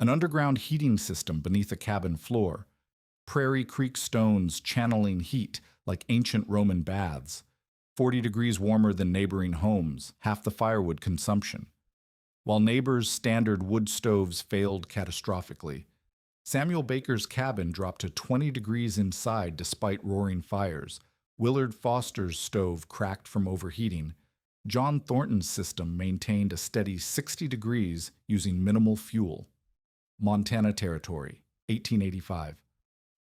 an underground heating system beneath a cabin floor, Prairie Creek stones channeling heat like ancient Roman baths, 40 degrees warmer than neighboring homes, half the firewood consumption. While neighbors' standard wood stoves failed catastrophically, Samuel Baker's cabin dropped to 20 degrees inside despite roaring fires. Willard Foster's stove cracked from overheating. John Thornton's system maintained a steady 60 degrees using minimal fuel. Montana Territory, 1885.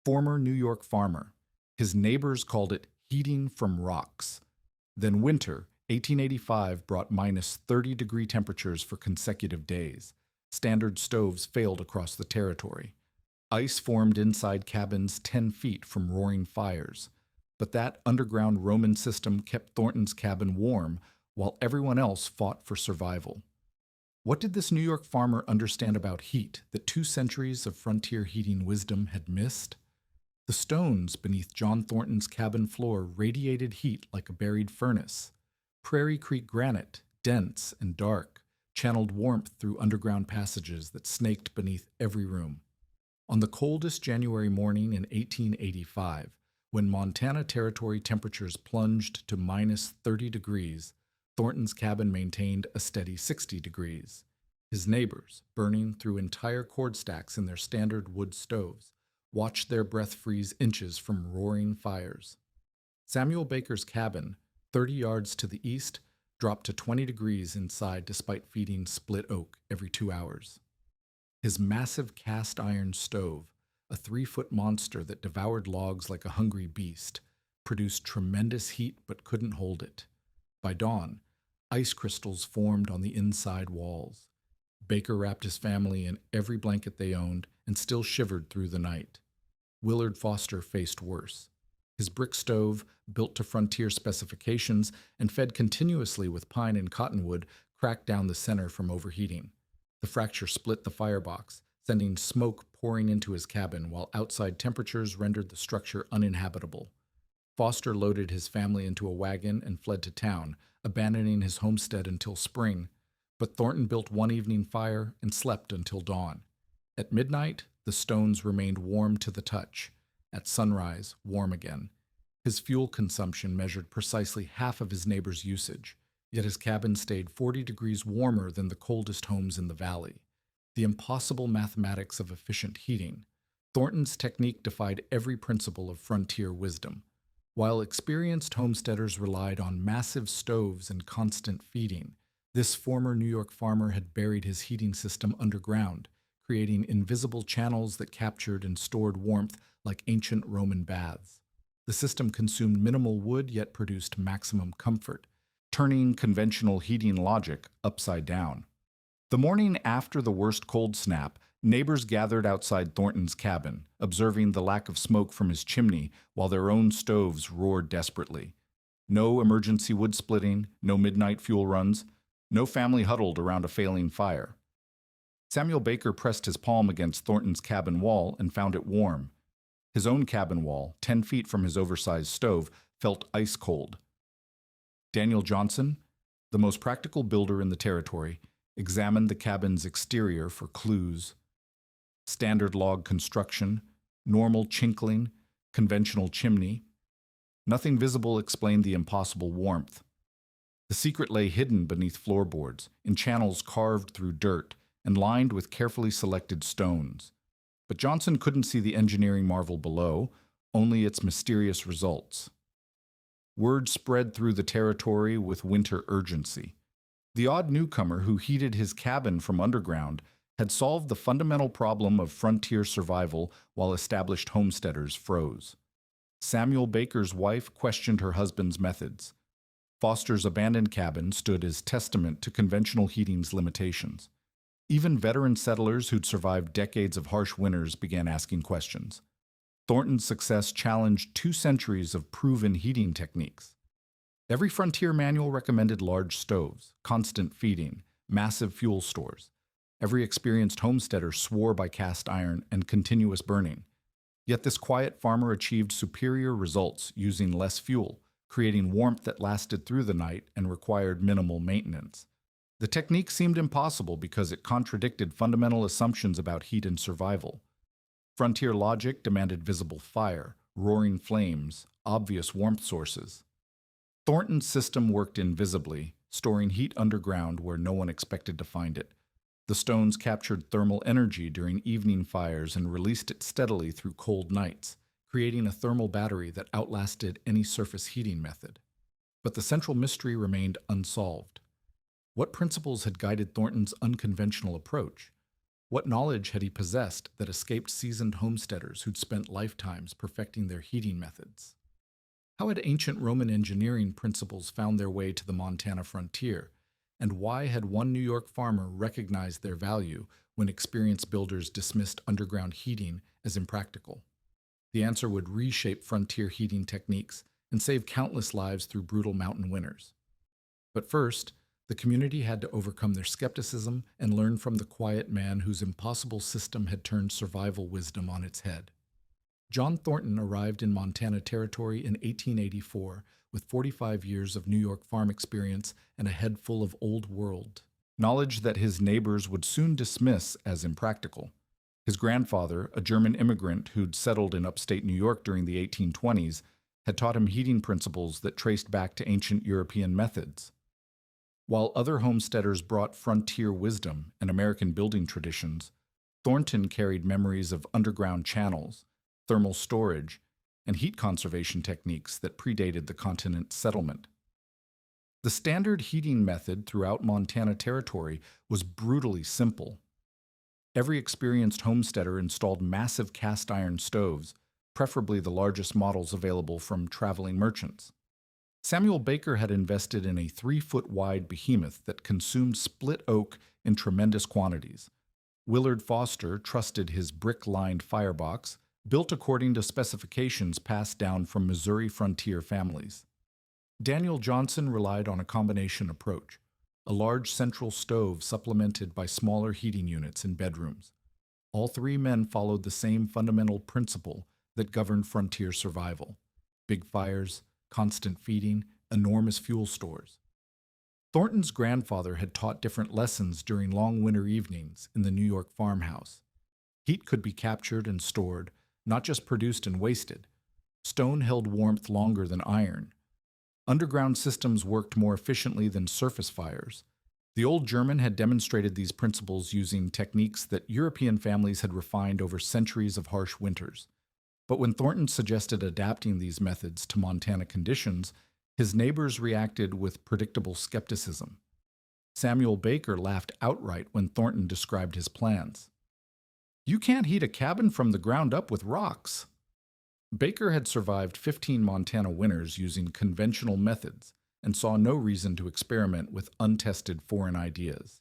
Former New York farmer. His neighbors called it heating from rocks. Then winter, 1885, brought minus 30-degree temperatures for consecutive days. Standard stoves failed across the territory. Ice formed inside cabins 10 feet from roaring fires. But that underground Roman system kept Thornton's cabin warm while everyone else fought for survival. What did this New York farmer understand about heat that 2 centuries of frontier heating wisdom had missed? The stones beneath John Thornton's cabin floor radiated heat like a buried furnace. Prairie Creek granite, dense and dark, channeled warmth through underground passages that snaked beneath every room. On the coldest January morning in 1885, when Montana Territory temperatures plunged to minus 30 degrees, Thornton's cabin maintained a steady 60 degrees. His neighbors, burning through entire cord stacks in their standard wood stoves, watched their breath freeze inches from roaring fires. Samuel Baker's cabin, 30 yards to the east, dropped to 20 degrees inside despite feeding split oak every 2 hours. His massive cast iron stove, a 3-foot monster that devoured logs like a hungry beast, produced tremendous heat but couldn't hold it. By dawn, ice crystals formed on the inside walls. Baker wrapped his family in every blanket they owned and still shivered through the night. Willard Foster faced worse. His brick stove, built to frontier specifications and fed continuously with pine and cottonwood, cracked down the center from overheating. The fracture split the firebox, sending smoke pouring into his cabin while outside temperatures rendered the structure uninhabitable. Foster loaded his family into a wagon and fled to town, abandoning his homestead until spring, but Thornton built one evening fire and slept until dawn. At midnight, the stones remained warm to the touch. At sunrise, warm again. His fuel consumption measured precisely half of his neighbor's usage, yet his cabin stayed 40 degrees warmer than the coldest homes in the valley. The impossible mathematics of efficient heating. Thornton's technique defied every principle of frontier wisdom. While experienced homesteaders relied on massive stoves and constant feeding, this former New York farmer had buried his heating system underground, creating invisible channels that captured and stored warmth like ancient Roman baths. The system consumed minimal wood yet produced maximum comfort, turning conventional heating logic upside down. The morning after the worst cold snap, neighbors gathered outside Thornton's cabin, observing the lack of smoke from his chimney while their own stoves roared desperately. No emergency wood splitting, no midnight fuel runs, no family huddled around a failing fire. Samuel Baker pressed his palm against Thornton's cabin wall and found it warm. His own cabin wall, 10 feet from his oversized stove, felt ice cold. Daniel Johnson, the most practical builder in the territory, examined the cabin's exterior for clues. Standard log construction, normal chinkling, conventional chimney. Nothing visible explained the impossible warmth. The secret lay hidden beneath floorboards, in channels carved through dirt and lined with carefully selected stones. But Johnson couldn't see the engineering marvel below, only its mysterious results. Word spread through the territory with winter urgency. The odd newcomer who heated his cabin from underground had solved the fundamental problem of frontier survival while established homesteaders froze. Samuel Baker's wife questioned her husband's methods. Foster's abandoned cabin stood as testament to conventional heating's limitations. Even veteran settlers who'd survived decades of harsh winters began asking questions. Thornton's success challenged 2 centuries of proven heating techniques. Every frontier manual recommended large stoves, constant feeding, massive fuel stores. Every experienced homesteader swore by cast iron and continuous burning. Yet this quiet farmer achieved superior results using less fuel, creating warmth that lasted through the night and required minimal maintenance. The technique seemed impossible because it contradicted fundamental assumptions about heat and survival. Frontier logic demanded visible fire, roaring flames, obvious warmth sources. Thornton's system worked invisibly, storing heat underground where no one expected to find it. The stones captured thermal energy during evening fires and released it steadily through cold nights, creating a thermal battery that outlasted any surface heating method. But the central mystery remained unsolved. What principles had guided Thornton's unconventional approach? What knowledge had he possessed that escaped seasoned homesteaders who'd spent lifetimes perfecting their heating methods? How had ancient Roman engineering principles found their way to the Montana frontier? And why had one New York farmer recognized their value when experienced builders dismissed underground heating as impractical? The answer would reshape frontier heating techniques and save countless lives through brutal mountain winters. But first, the community had to overcome their skepticism and learn from the quiet man whose impossible system had turned survival wisdom on its head. John Thornton arrived in Montana Territory in 1884 with 45 years of New York farm experience and a head full of old world knowledge that his neighbors would soon dismiss as impractical. His grandfather, a German immigrant who'd settled in upstate New York during the 1820s, had taught him heating principles that traced back to ancient European methods. While other homesteaders brought frontier wisdom and American building traditions, Thornton carried memories of underground channels, thermal storage, and heat conservation techniques that predated the continent's settlement. The standard heating method throughout Montana Territory was brutally simple. Every experienced homesteader installed massive cast iron stoves, preferably the largest models available from traveling merchants. Samuel Baker had invested in a 3-foot-wide behemoth that consumed split oak in tremendous quantities. Willard Foster trusted his brick-lined firebox, built according to specifications passed down from Missouri frontier families. Daniel Johnson relied on a combination approach, a large central stove supplemented by smaller heating units in bedrooms. All three men followed the same fundamental principle that governed frontier survival: big fires, constant feeding, enormous fuel stores. Thornton's grandfather had taught different lessons during long winter evenings in the New York farmhouse. Heat could be captured and stored, not just produced and wasted. Stone held warmth longer than iron. Underground systems worked more efficiently than surface fires. The old German had demonstrated these principles using techniques that European families had refined over centuries of harsh winters. But when Thornton suggested adapting these methods to Montana conditions, his neighbors reacted with predictable skepticism. Samuel Baker laughed outright when Thornton described his plans. "You can't heat a cabin from the ground up with rocks." Baker had survived 15 Montana winters using conventional methods and saw no reason to experiment with untested foreign ideas.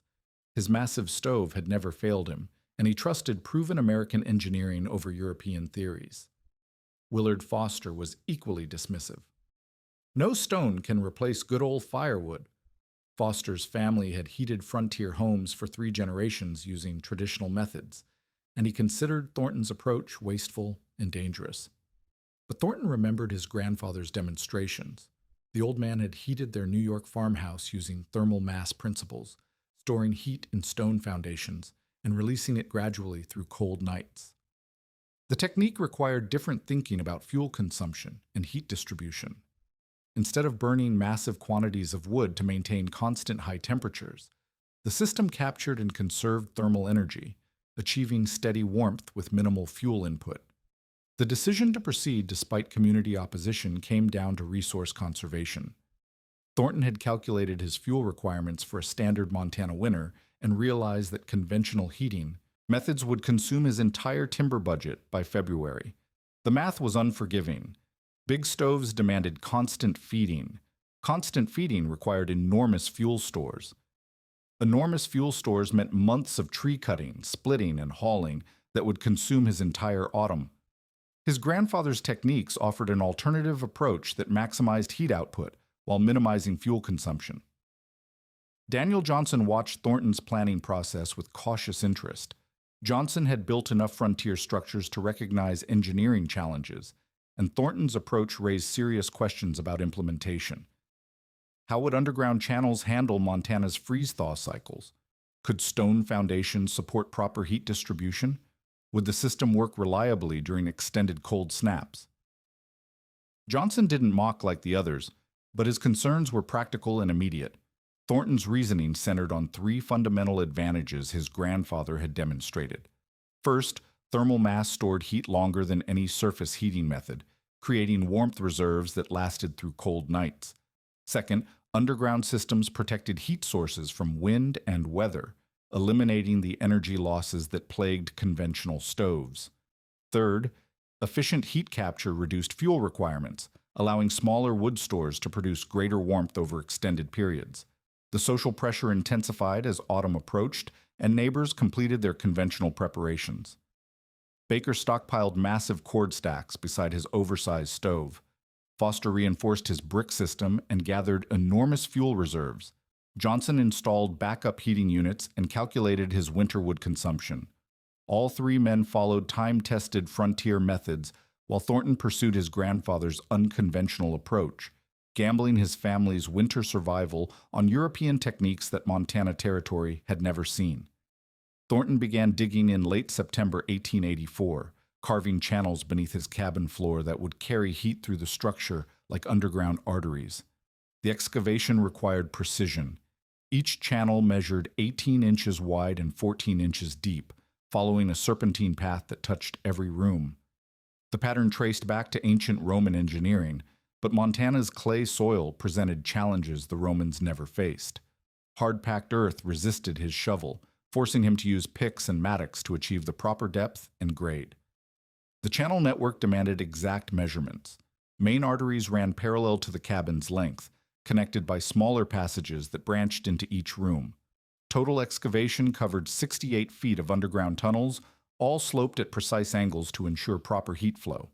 His massive stove had never failed him, and he trusted proven American engineering over European theories. Willard Foster was equally dismissive. "No stone can replace good old firewood." Foster's family had heated frontier homes for 3 generations using traditional methods, and he considered Thornton's approach wasteful and dangerous. But Thornton remembered his grandfather's demonstrations. The old man had heated their New York farmhouse using thermal mass principles, storing heat in stone foundations and releasing it gradually through cold nights. The technique required different thinking about fuel consumption and heat distribution. Instead of burning massive quantities of wood to maintain constant high temperatures, the system captured and conserved thermal energy, achieving steady warmth with minimal fuel input. The decision to proceed despite community opposition came down to resource conservation. Thornton had calculated his fuel requirements for a standard Montana winter and realized that conventional heating methods would consume his entire timber budget by February. The math was unforgiving. Big stoves demanded constant feeding. Constant feeding required enormous fuel stores. Enormous fuel stores meant months of tree cutting, splitting, and hauling that would consume his entire autumn. His grandfather's techniques offered an alternative approach that maximized heat output while minimizing fuel consumption. Daniel Johnson watched Thornton's planning process with cautious interest. Johnson had built enough frontier structures to recognize engineering challenges, and Thornton's approach raised serious questions about implementation. How would underground channels handle Montana's freeze-thaw cycles? Could stone foundations support proper heat distribution? Would the system work reliably during extended cold snaps? Johnson didn't mock like the others, but his concerns were practical and immediate. Thornton's reasoning centered on three fundamental advantages his grandfather had demonstrated. First, thermal mass stored heat longer than any surface heating method, creating warmth reserves that lasted through cold nights. Second, underground systems protected heat sources from wind and weather, eliminating the energy losses that plagued conventional stoves. Third, efficient heat capture reduced fuel requirements, allowing smaller wood stores to produce greater warmth over extended periods. The social pressure intensified as autumn approached, and neighbors completed their conventional preparations. Baker stockpiled massive cord stacks beside his oversized stove. Foster reinforced his brick system and gathered enormous fuel reserves. Johnson installed backup heating units and calculated his winter wood consumption. All three men followed time-tested frontier methods, while Thornton pursued his grandfather's unconventional approach, gambling his family's winter survival on European techniques that Montana Territory had never seen. Thornton began digging in late September 1884, carving channels beneath his cabin floor that would carry heat through the structure like underground arteries. The excavation required precision. Each channel measured 18 inches wide and 14 inches deep, following a serpentine path that touched every room. The pattern traced back to ancient Roman engineering, but Montana's clay soil presented challenges the Romans never faced. Hard-packed earth resisted his shovel, forcing him to use picks and mattocks to achieve the proper depth and grade. The channel network demanded exact measurements. Main arteries ran parallel to the cabin's length, connected by smaller passages that branched into each room. Total excavation covered 68 feet of underground tunnels, all sloped at precise angles to ensure proper heat flow.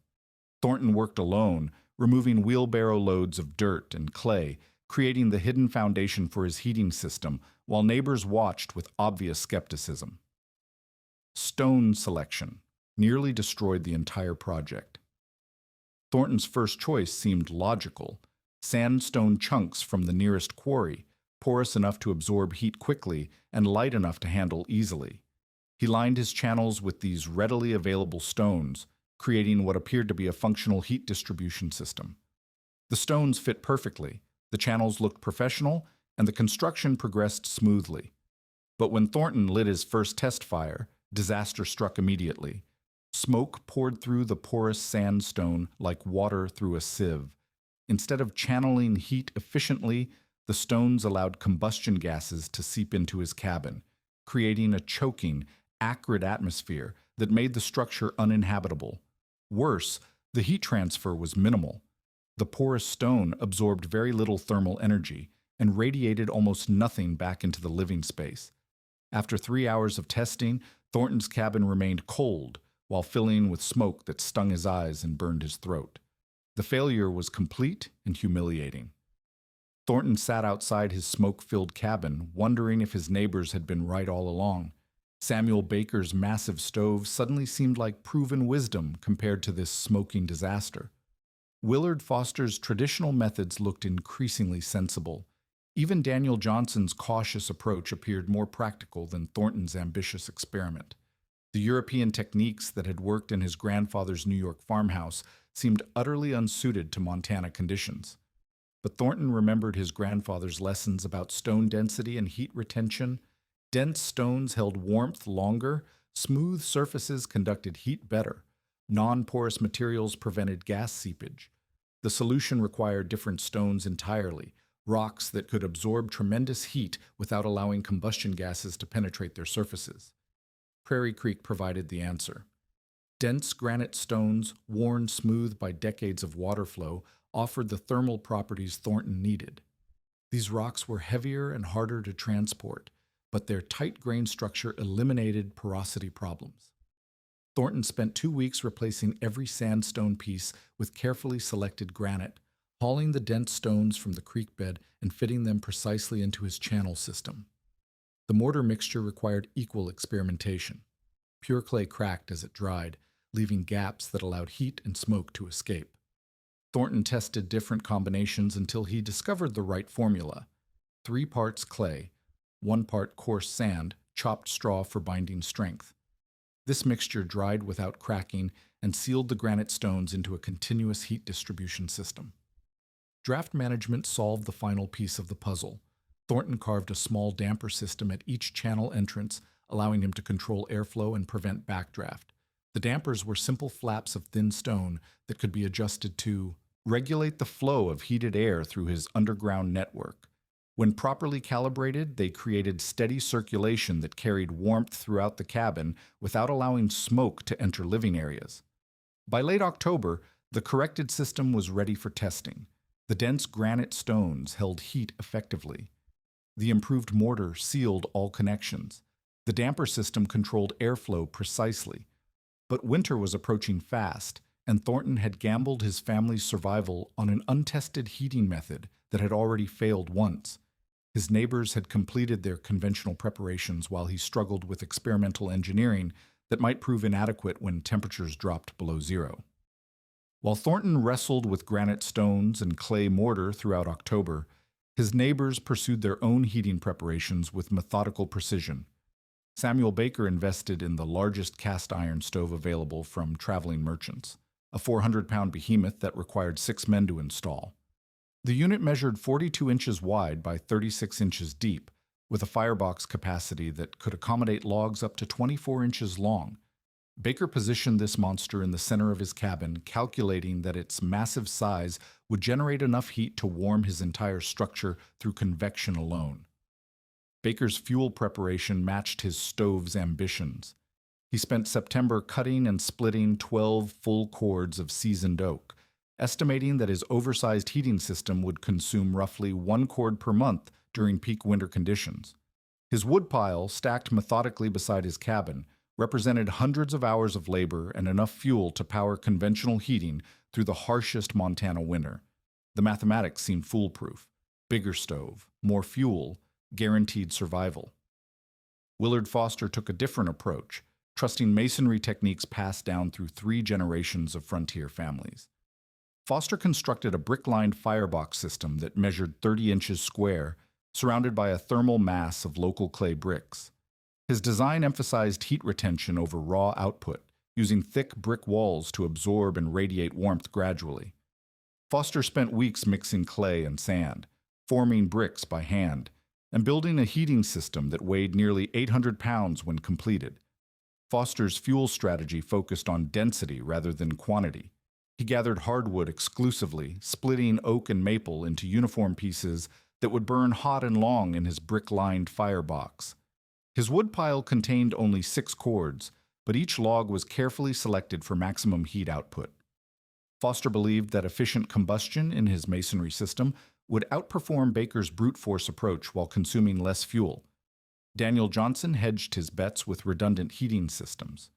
Thornton worked alone, removing wheelbarrow loads of dirt and clay, creating the hidden foundation for his heating system, while neighbors watched with obvious skepticism. Stone selection nearly destroyed the entire project. Thornton's first choice seemed logical: sandstone chunks from the nearest quarry, porous enough to absorb heat quickly and light enough to handle easily. He lined his channels with these readily available stones, creating what appeared to be a functional heat distribution system. The stones fit perfectly, the channels looked professional, and the construction progressed smoothly. But when Thornton lit his first test fire, disaster struck immediately. Smoke poured through the porous sandstone like water through a sieve. Instead of channeling heat efficiently, the stones allowed combustion gases to seep into his cabin, creating a choking, acrid atmosphere that made the structure uninhabitable. Worse, the heat transfer was minimal. The porous stone absorbed very little thermal energy and radiated almost nothing back into the living space. After 3 hours of testing, Thornton's cabin remained cold while filling with smoke that stung his eyes and burned his throat. The failure was complete and humiliating. Thornton sat outside his smoke-filled cabin, wondering if his neighbors had been right all along. Samuel Baker's massive stove suddenly seemed like proven wisdom compared to this smoking disaster. Willard Foster's traditional methods looked increasingly sensible. Even Daniel Johnson's cautious approach appeared more practical than Thornton's ambitious experiment. The European techniques that had worked in his grandfather's New York farmhouse seemed utterly unsuited to Montana conditions. But Thornton remembered his grandfather's lessons about stone density and heat retention. Dense stones held warmth longer, smooth surfaces conducted heat better, non-porous materials prevented gas seepage. The solution required different stones entirely, rocks that could absorb tremendous heat without allowing combustion gases to penetrate their surfaces. Prairie Creek provided the answer. Dense granite stones, worn smooth by decades of water flow, offered the thermal properties Thornton needed. These rocks were heavier and harder to transport, but their tight grain structure eliminated porosity problems. Thornton spent 2 weeks replacing every sandstone piece with carefully selected granite, hauling the dense stones from the creek bed and fitting them precisely into his channel system. The mortar mixture required equal experimentation. Pure clay cracked as it dried, leaving gaps that allowed heat and smoke to escape. Thornton tested different combinations until he discovered the right formula: 3 parts clay, 1 part coarse sand, chopped straw for binding strength. This mixture dried without cracking and sealed the granite stones into a continuous heat distribution system. Draft management solved the final piece of the puzzle. Thornton carved a small damper system at each channel entrance, allowing him to control airflow and prevent backdraft. The dampers were simple flaps of thin stone that could be adjusted to regulate the flow of heated air through his underground network. When properly calibrated, they created steady circulation that carried warmth throughout the cabin without allowing smoke to enter living areas. By late October, the corrected system was ready for testing. The dense granite stones held heat effectively. The improved mortar sealed all connections. The damper system controlled airflow precisely. But winter was approaching fast, and Thornton had gambled his family's survival on an untested heating method that had already failed once. His neighbors had completed their conventional preparations while he struggled with experimental engineering that might prove inadequate when temperatures dropped below zero. While Thornton wrestled with granite stones and clay mortar throughout October, his neighbors pursued their own heating preparations with methodical precision. Samuel Baker invested in the largest cast iron stove available from traveling merchants, a 400-pound behemoth that required 6 men to install. The unit measured 42 inches wide by 36 inches deep, with a firebox capacity that could accommodate logs up to 24 inches long. Baker positioned this monster in the center of his cabin, calculating that its massive size would generate enough heat to warm his entire structure through convection alone. Baker's fuel preparation matched his stove's ambitions. He spent September cutting and splitting 12 full cords of seasoned oak, estimating that his oversized heating system would consume roughly 1 cord per month during peak winter conditions. His woodpile, stacked methodically beside his cabin, represented hundreds of hours of labor and enough fuel to power conventional heating through the harshest Montana winter. The mathematics seemed foolproof. Bigger stove, more fuel, guaranteed survival. Willard Foster took a different approach, trusting masonry techniques passed down through 3 generations of frontier families. Foster constructed a brick-lined firebox system that measured 30 inches square, surrounded by a thermal mass of local clay bricks. His design emphasized heat retention over raw output, using thick brick walls to absorb and radiate warmth gradually. Foster spent weeks mixing clay and sand, forming bricks by hand, and building a heating system that weighed nearly 800 pounds when completed. Foster's fuel strategy focused on density rather than quantity. He gathered hardwood exclusively, splitting oak and maple into uniform pieces that would burn hot and long in his brick-lined firebox. His woodpile contained only 6 cords, but each log was carefully selected for maximum heat output. Foster believed that efficient combustion in his masonry system would outperform Baker's brute force approach while consuming less fuel. Daniel Johnson hedged his bets with redundant heating systems.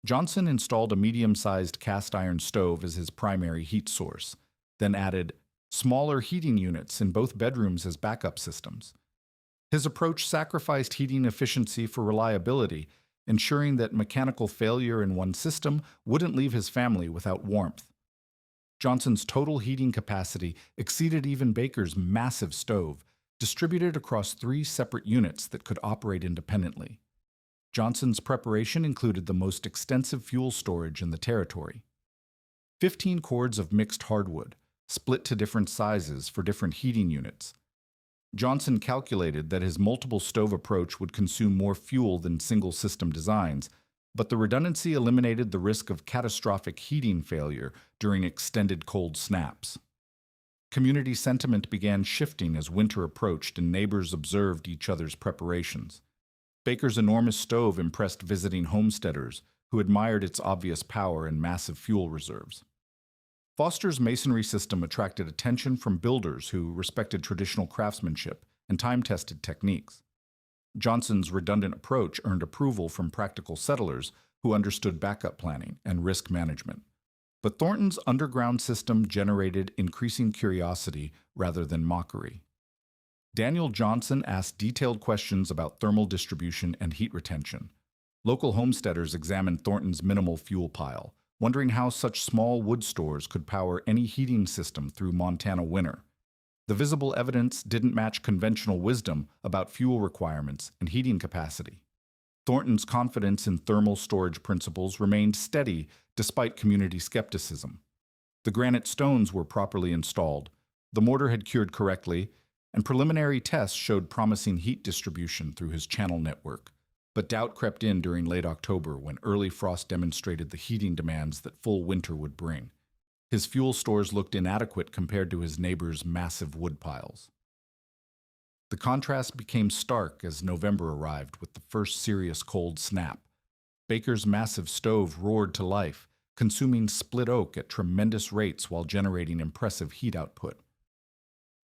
Johnson installed a medium-sized cast iron stove as his primary heat source, then added smaller heating units in both bedrooms as backup systems. His approach sacrificed heating efficiency for reliability, ensuring that mechanical failure in one system wouldn't leave his family without warmth. Johnson's total heating capacity exceeded even Baker's massive stove, distributed across 3 separate units that could operate independently. Johnson's preparation included the most extensive fuel storage in the territory. 15 cords of mixed hardwood, split to different sizes for different heating units. Johnson calculated that his multiple stove approach would consume more fuel than single system designs, but the redundancy eliminated the risk of catastrophic heating failure during extended cold snaps. Community sentiment began shifting as winter approached and neighbors observed each other's preparations. Baker's enormous stove impressed visiting homesteaders who admired its obvious power and massive fuel reserves. Foster's masonry system attracted attention from builders who respected traditional craftsmanship and time-tested techniques. Johnson's redundant approach earned approval from practical settlers who understood backup planning and risk management. But Thornton's underground system generated increasing curiosity rather than mockery. Daniel Johnson asked detailed questions about thermal distribution and heat retention. Local homesteaders examined Thornton's minimal fuel pile, wondering how such small wood stores could power any heating system through Montana winter. The visible evidence didn't match conventional wisdom about fuel requirements and heating capacity. Thornton's confidence in thermal storage principles remained steady despite community skepticism. The granite stones were properly installed, the mortar had cured correctly, and preliminary tests showed promising heat distribution through his channel network. But doubt crept in during late October when early frost demonstrated the heating demands that full winter would bring. His fuel stores looked inadequate compared to his neighbors' massive wood piles. The contrast became stark as November arrived with the first serious cold snap. Baker's massive stove roared to life, consuming split oak at tremendous rates while generating impressive heat output.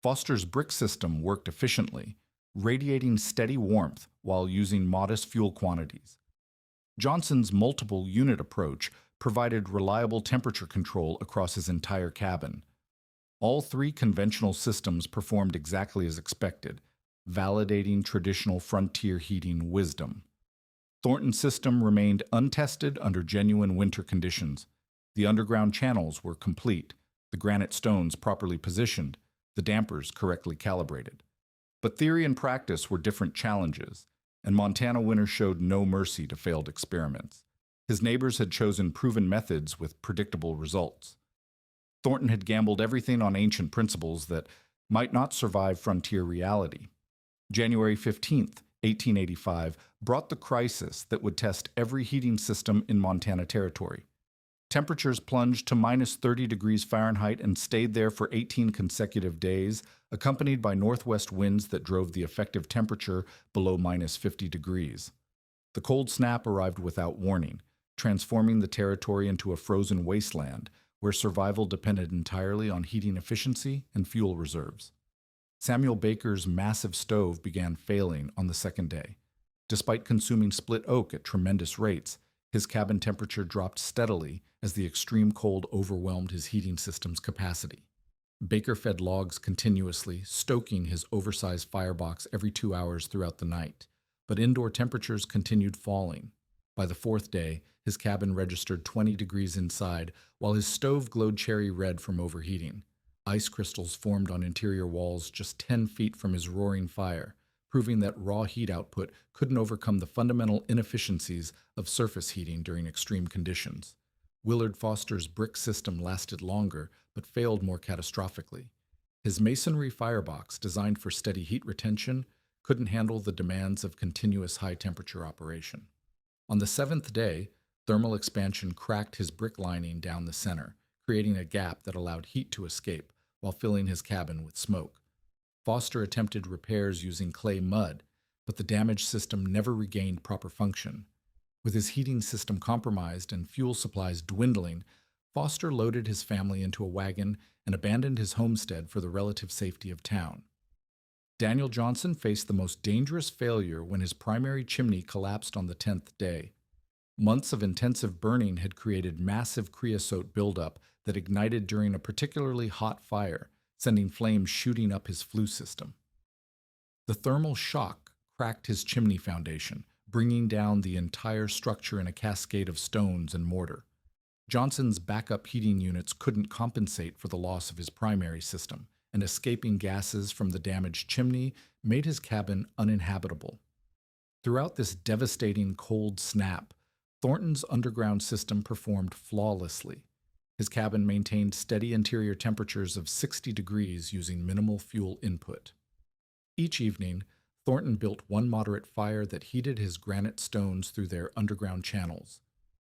Foster's brick system worked efficiently, radiating steady warmth while using modest fuel quantities. Johnson's multiple unit approach provided reliable temperature control across his entire cabin. All three conventional systems performed exactly as expected, validating traditional frontier heating wisdom. Thornton's system remained untested under genuine winter conditions. The underground channels were complete, the granite stones properly positioned, the dampers correctly calibrated. But theory and practice were different challenges, and Montana winter showed no mercy to failed experiments. His neighbors had chosen proven methods with predictable results. Thornton had gambled everything on ancient principles that might not survive frontier reality. January 15th, 1885, brought the crisis that would test every heating system in Montana territory. Temperatures plunged to minus 30 degrees Fahrenheit and stayed there for 18 consecutive days, accompanied by northwest winds that drove the effective temperature below minus 50 degrees. The cold snap arrived without warning, transforming the territory into a frozen wasteland where survival depended entirely on heating efficiency and fuel reserves. Samuel Baker's massive stove began failing on the second day. Despite consuming split oak at tremendous rates, his cabin temperature dropped steadily as the extreme cold overwhelmed his heating system's capacity. Baker fed logs continuously, stoking his oversized firebox every 2 hours throughout the night, but indoor temperatures continued falling. By the fourth day, his cabin registered 20 degrees inside, while his stove glowed cherry red from overheating. Ice crystals formed on interior walls just 10 feet from his roaring fire, proving that raw heat output couldn't overcome the fundamental inefficiencies of surface heating during extreme conditions. Willard Foster's brick system lasted longer, but failed more catastrophically. His masonry firebox, designed for steady heat retention, couldn't handle the demands of continuous high-temperature operation. On the seventh day, thermal expansion cracked his brick lining down the center, creating a gap that allowed heat to escape while filling his cabin with smoke. Foster attempted repairs using clay mud, but the damaged system never regained proper function. With his heating system compromised and fuel supplies dwindling, Foster loaded his family into a wagon and abandoned his homestead for the relative safety of town. Daniel Johnson faced the most dangerous failure when his primary chimney collapsed on the 10th day. Months of intensive burning had created massive creosote buildup that ignited during a particularly hot fire, sending flames shooting up his flue system. The thermal shock cracked his chimney foundation, bringing down the entire structure in a cascade of stones and mortar. Johnson's backup heating units couldn't compensate for the loss of his primary system, and escaping gases from the damaged chimney made his cabin uninhabitable. Throughout this devastating cold snap, Thornton's underground system performed flawlessly. His cabin maintained steady interior temperatures of 60 degrees using minimal fuel input. Each evening, Thornton built one moderate fire that heated his granite stones through their underground channels.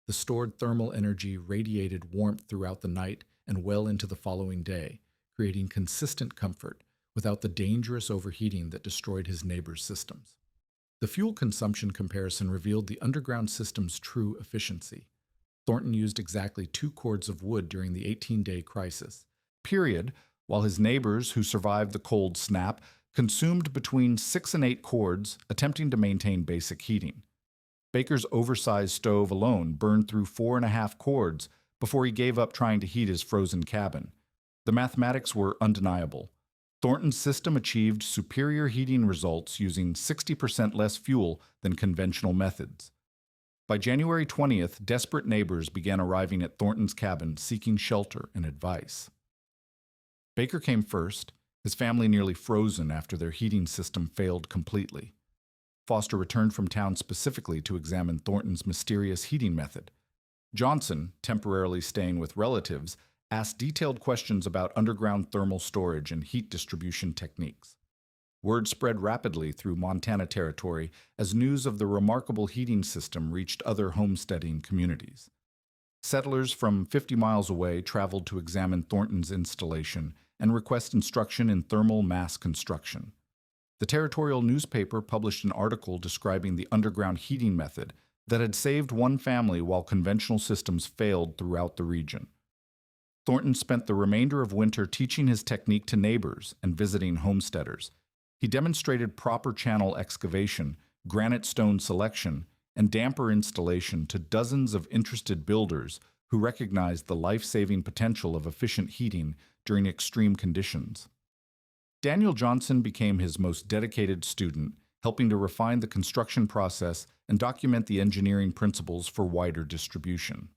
The stored thermal energy radiated warmth throughout the night and well into the following day, creating consistent comfort without the dangerous overheating that destroyed his neighbors' systems. The fuel consumption comparison revealed the underground system's true efficiency. Thornton used exactly 2 cords of wood during the 18-day crisis, while his neighbors, who survived the cold snap, consumed between 6 and 8 cords, attempting to maintain basic heating. Baker's oversized stove alone burned through 4.5 cords before he gave up trying to heat his frozen cabin. The mathematics were undeniable. Thornton's system achieved superior heating results using 60% less fuel than conventional methods. By January 20th, desperate neighbors began arriving at Thornton's cabin seeking shelter and advice. Baker came first, his family nearly frozen after their heating system failed completely. Foster returned from town specifically to examine Thornton's mysterious heating method. Johnson, temporarily staying with relatives, asked detailed questions about underground thermal storage and heat distribution techniques. Word spread rapidly through Montana Territory as news of the remarkable heating system reached other homesteading communities. Settlers from 50 miles away traveled to examine Thornton's installation and request instruction in thermal mass construction. The territorial newspaper published an article describing the underground heating method that had saved one family while conventional systems failed throughout the region. Thornton spent the remainder of winter teaching his technique to neighbors and visiting homesteaders. He demonstrated proper channel excavation, granite stone selection, and damper installation to dozens of interested builders who recognized the life-saving potential of efficient heating during extreme conditions. Daniel Johnson became his most dedicated student, helping to refine the construction process and document the engineering principles for wider distribution.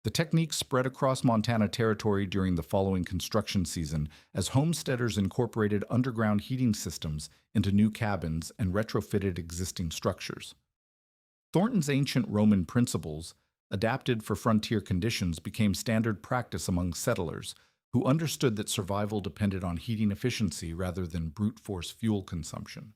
The technique spread across Montana Territory during the following construction season as homesteaders incorporated underground heating systems into new cabins and retrofitted existing structures. Thornton's ancient Roman principles, adapted for frontier conditions, became standard practice among settlers who understood that survival depended on heating efficiency rather than brute force fuel consumption.